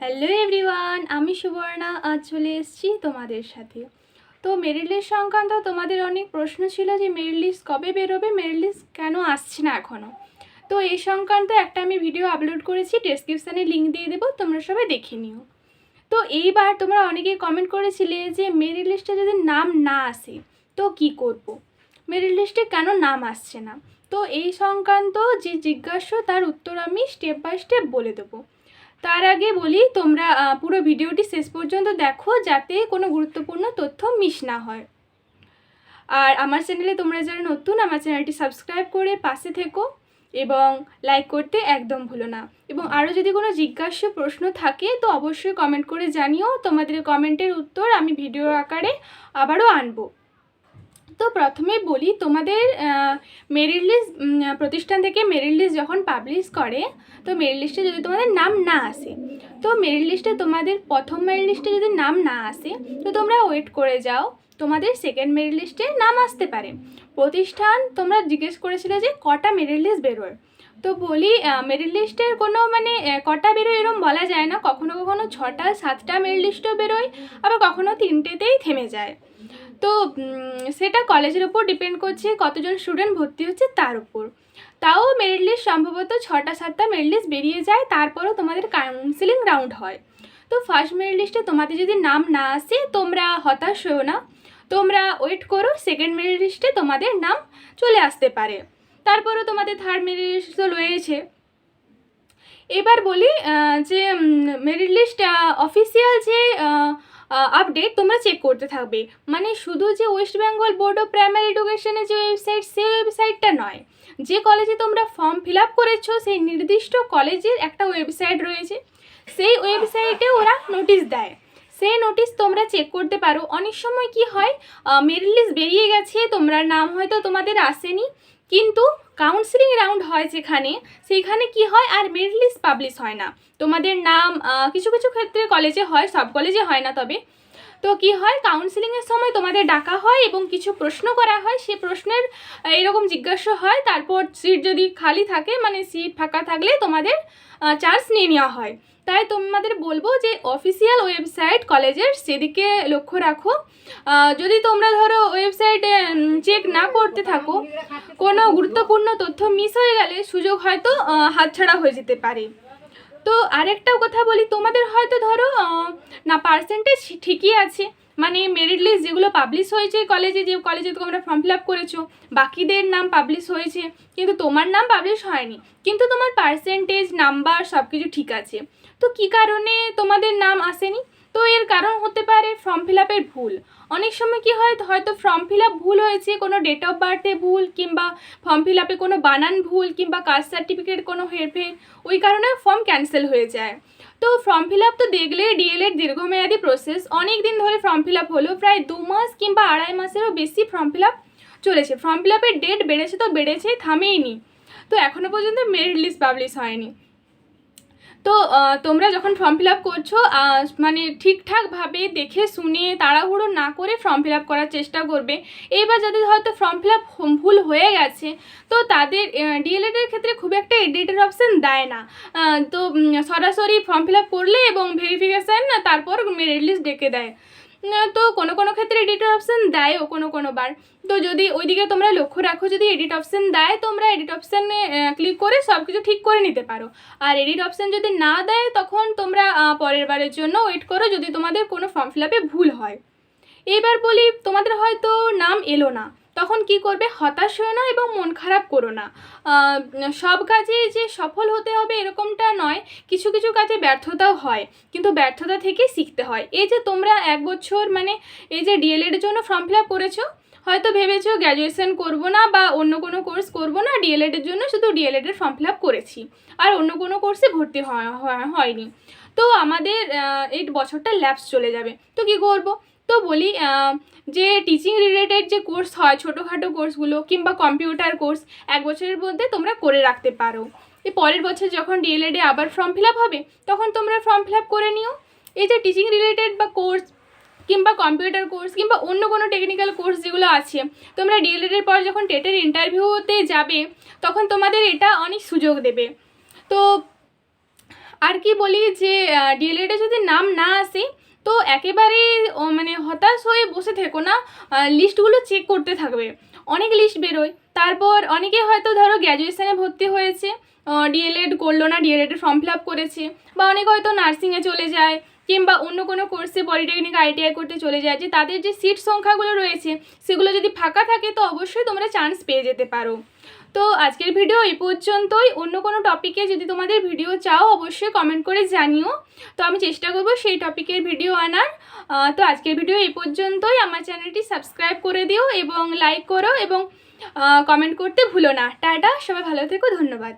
Hello everyone, আমি সুবর্ণা আজ চলে এসেছি তোমাদের সাথে। তো মেরিট লিস্ট সংক্রান্ত তোমাদের অনেক প্রশ্ন ছিল যে মেরিট লিস্ট কবে বেরোবে, মেরিট লিস্ট কেন আসছে না এখনও। তো এই সংক্রান্ত একটা আমি ভিডিও আপলোড করেছি, ডেসক্রিপশানে লিঙ্ক দিয়ে দেবো, তোমরা সবাই দেখে নিও। তো এইবার তোমরা অনেকেই কমেন্ট করেছিলে যে মেরিট লিস্টে যদি নাম না আসে তো কি করব, মেরিট লিস্টে কেন নাম আসছে না। তো এই সংক্রান্ত যে জিজ্ঞাসা তার উত্তর আমি স্টেপ বাই স্টেপ বলে দেবো। তার আগে বলি তোমরা পুরো ভিডিওটি শেষ পর্যন্ত দেখো যাতে কোনো গুরুত্বপূর্ণ তথ্য মিস না হয়। আর আমার চ্যানেলে তোমরা যারা নতুন, আমার চ্যানেলটি সাবস্ক্রাইব করে পাশে থেকো এবং লাইক করতে একদম ভুলো না। এবং আরও যদি কোনো জিজ্ঞাসা প্রশ্ন থাকে তো অবশ্যই কমেন্ট করে জানিও, তোমাদের কমেন্টের উত্তর আমি ভিডিও আকারে আবারও আনবো। তো প্রথমে বলি তোমাদের মেরিট লিস্ট প্রতিষ্ঠান থেকে মেরিট লিস্ট যখন পাবলিশ করে তো মেরিট লিস্টে যদি তোমাদের নাম না আসে, তো মেরিট লিস্টে তোমাদের প্রথম মেরিট লিস্টে যদি নাম না আসে তো তোমরা ওয়েট করে যাও, তোমাদের সেকেন্ড মেরিট লিস্টে নাম আসতে পারে। প্রতিষ্ঠান তোমরা জিজ্ঞেস করেছিলে যে কটা মেরিট লিস্ট বেরোয়, তো বলি মেরিট লিস্টের কোনো কটা বেরোয় এরকম বলা যায় না, কখনো কখনো 6টা 7টা মেরিট লিস্টও বেরোয়, আবার কখনো 3টেতেই থেমে যায়। তো সেটা কলেজের উপর ডিপেন্ড করছে কতজন স্টুডেন্ট ভর্তি হচ্ছে তার উপর। তাও মেরিট লিস্ট সম্ভবত 6টা 7টা মেরিট লিস্ট বেরিয়ে যায়, তারপরও তোমাদের কাউন্সিলিং রাউন্ড হয়। তো ফার্স্ট মেরিট লিস্টে তোমাদের যদি নাম না আসে তোমরা হতাশ হও না, তোমরা ওয়েট করো, সেকেন্ড মেরিট লিস্টে তোমাদের নাম চলে আসতে পারে। তারপরও তোমাদের থার্ড মেরিট লিস্ট তো রয়েছে। এবার বলি যে মেরিট লিস্ট অফিসিয়াল যে আপডেট তোমরা চেক করতে থাকবে, মানে শুধু যে West Bengal board of primary এডুকেশনের যে ওয়েবসাইট সেই ওয়েবসাইটটা নয়, যে কলেজে তোমরা ফর্ম ফিল আপ করেছো সেই নির্দিষ্ট কলেজের একটা ওয়েবসাইট রয়েছে, সেই ওয়েবসাইটে ওরা নোটিশ দেয়, সেই নোটিশ তোমরা চেক করতে পারো। অনেক সময় কি হয়, মেরিট লিস্ট বেরিয়ে গেছে, তোমরা নাম হয়তো তোমাদের আসেনি, কিন্তু কাউন্সিলিং রাউন্ড হয় যেখানে, সেইখানে কি হয় আর মেরিট লিস্ট পাবলিশ হয় না, তোমাদের নাম কিছু কিছু ক্ষেত্রে কলেজে হয়, সব কলেজে হয় না। তবে তো কি হয়, কাউন্সিলিংয়ের সময় তোমাদের ডাকা হয় এবং কিছু প্রশ্ন করা হয়, সেই প্রশ্নের এরকম জিজ্ঞাসা হয়, তারপর সিট যদি খালি থাকে মানে সিট ফাঁকা থাকলে তোমাদের চান্স নিয়ে নেওয়া হয়। তাই তোমাদের বলবো যে অফিসিয়াল ওয়েবসাইট কলেজের সেদিকে লক্ষ্য রাখো। যদি তোমরা ধরো ওয়েবসাইটে চেক না করতে থাকো, কোনো গুরুত্বপূর্ণ তথ্য মিস হয়ে গেলে সুযোগ হয়তো হাতছাড়া হয়ে যেতে পারে। তো আরেকটাও কথা বলি, তোমাদের হয়তো ধরো না পার্সেন্টেজ ঠিকই আছে, মানে মেরিট লিস্ট যেগুলো পাবলিশ হয়েছে কলেজে, যে কলেজে তোমরা ফর্ম ফিল আপ করেছো বাকিদের নাম পাবলিশ হয়েছে কিন্তু তোমার নাম পাবলিশ হয়নি, কিন্তু তোমার পার্সেন্টেজ নাম্বার সব কিছু ঠিক আছে, তো কী কারণে তোমাদের নাম আসেনি? তো এর কারণ হতে পারে ফর্ম ফিল আপের ভুল। অনেক সময় কি হয়, হয়তো ফর্ম ফিল আপ ভুল হয়েছে, কোনো ডেট অফ বার্থে ভুল, কিংবা ফর্ম ফিল আপে কোনো বানান ভুল, কিংবা কাস্ট সার্টিফিকেট কোনো হেরফের, ওই কারণে ফর্ম ক্যান্সেল হয়ে যায়। তো ফর্ম ফিল আপ তো দেখলে ডিএলএড দীর্ঘমেয়াদী প্রসেস, অনেক দিন ধরে ফর্ম ফিল আপ হলো, প্রায় 2 মাস কিংবা 2.5 মাসেরও বেশি ফর্ম ফিল আপ চলেছে, ফর্ম ফিল আপের ডেট বেড়েছে তো বেড়েছে, থামেইনি, তো এখনও পর্যন্ত মেরিট লিস্ট পাবলিশ হয়নি। তো তোমরা যখন ফর্ম ফিল আপ করছো মানে ঠিকঠাকভাবে দেখে শুনে তাড়াহুড়ো না করে ফর্ম ফিল আপ করার চেষ্টা করবে। এবার যাদের হয়তো ফর্ম ফিল আপ ভুল হয়ে গেছে তো তাদের ডিএলএডের ক্ষেত্রে খুব একটা এডিটের অপশান দেয় না, তো সরাসরি ফর্ম ফিল আপ করলে এবং ভেরিফিকেশান তারপর মেরিট লিস্ট ডেকে দেয়। তো কোনো কোনো ক্ষেত্রে এডিট অপশান দেয়ও কোনো বার। তো যদি ওইদিকে তোমরা লক্ষ্য রাখো, যদি এডিট অপশান দেয় তোমরা এডিট অপশানে ক্লিক করে সব কিছু ঠিক করে নিতে পারো, আর এডিট অপশান যদি না দেয় তখন তোমরা পরের বারের জন্য ওয়েট করো যদি তোমাদের কোনো ফর্ম ফিল আপে ভুল হয়। এবার বলি তোমাদের হয়তো নাম এলো না, তখন কি করবে, হতাশ হয়ে না এবং মন খারাপ করো না। সব কাজে যে সফল হতে হবে এরকমটা নয়, কিছু কিছু কাজে ব্যর্থতাও হয়, কিন্তু ব্যর্থতা থেকে শিখতে হয়। এই যে তোমরা 1 বছর এই যে ডিএলএডের জন্য ফর্ম ফিল আপ করেছো, হয়তো ভেবেছো গ্র্যাজুয়েশন করবো না বা অন্য কোনো কোর্স করবো না, ডিএলএডের জন্য শুধু ডিএলএডের ফর্ম ফিল আপ করেছি আর অন্য কোনো কোর্সে ভর্তি হয়নি, তো আমাদের এই বছরটা ল্যাপস চলে যাবে, তো কী করবো? তো বলি যে টিচিং রিলেটেড যে কোর্স হয় ছোটোখাটো কোর্সগুলো কিংবা কম্পিউটার কোর্স 1 বছরের মধ্যে তোমরা করে রাখতে পারো, এই পরের বছর যখন ডিএলএডে আবার ফর্ম ফিল আপ হবে তখন তোমরা ফর্ম ফিল আপ করে নিও। এই যে টিচিং রিলেটেড বা কোর্স কিংবা কম্পিউটার কোর্স কিংবা অন্য কোনো টেকনিক্যাল কোর্স যেগুলো আছে, তোমরা ডিএলএডের পর যখন টেটের ইন্টারভিউতে যাবে তখন তোমাদের এটা অনেক সুযোগ দেবে। তো আর কি বলি যে ডিএলএডে যদি নাম না আসে তো একেবারে মানে হতাশ হয়ে বসে থেকো না, লিস্টগুলো চেক করতে থাকবে। অনেক লিস্ট বেরোয়, তারপর অনেকে হয়তো ধরো গ্র্যাজুয়েশনে ভর্তি হয়েছে, ডিএলএড করলো না, ডিএলএডের ফর্ম ফিল আপ করেছে, বা অনেকে হয়তো নার্সিংয়ে চলে যায় কিংবা অন্য কোনো কোর্সে পলিটেকনিক আইটিআই করতে চলে যায়, যে তাদের যে সিট সংখ্যাগুলো রয়েছে সেগুলো যদি ফাঁকা থাকে তো অবশ্যই তোমরা চান্স পেয়ে যেতে পারো। তো আজকের ভিডিও এই পর্যন্তই। অন্য কোনো টপিকে যদি তোমাদের ভিডিও চাও অবশ্যই কমেন্ট করে জানিও, তো আমি চেষ্টা করবো সেই টপিকের ভিডিও আনার। তো আজকের ভিডিও এই পর্যন্তই। আমার চ্যানেলটি সাবস্ক্রাইব করে দিও এবং লাইক করো এবং কমেন্ট করতে ভুলো না। টাটা, সবাই ভালো থেকো, ধন্যবাদ।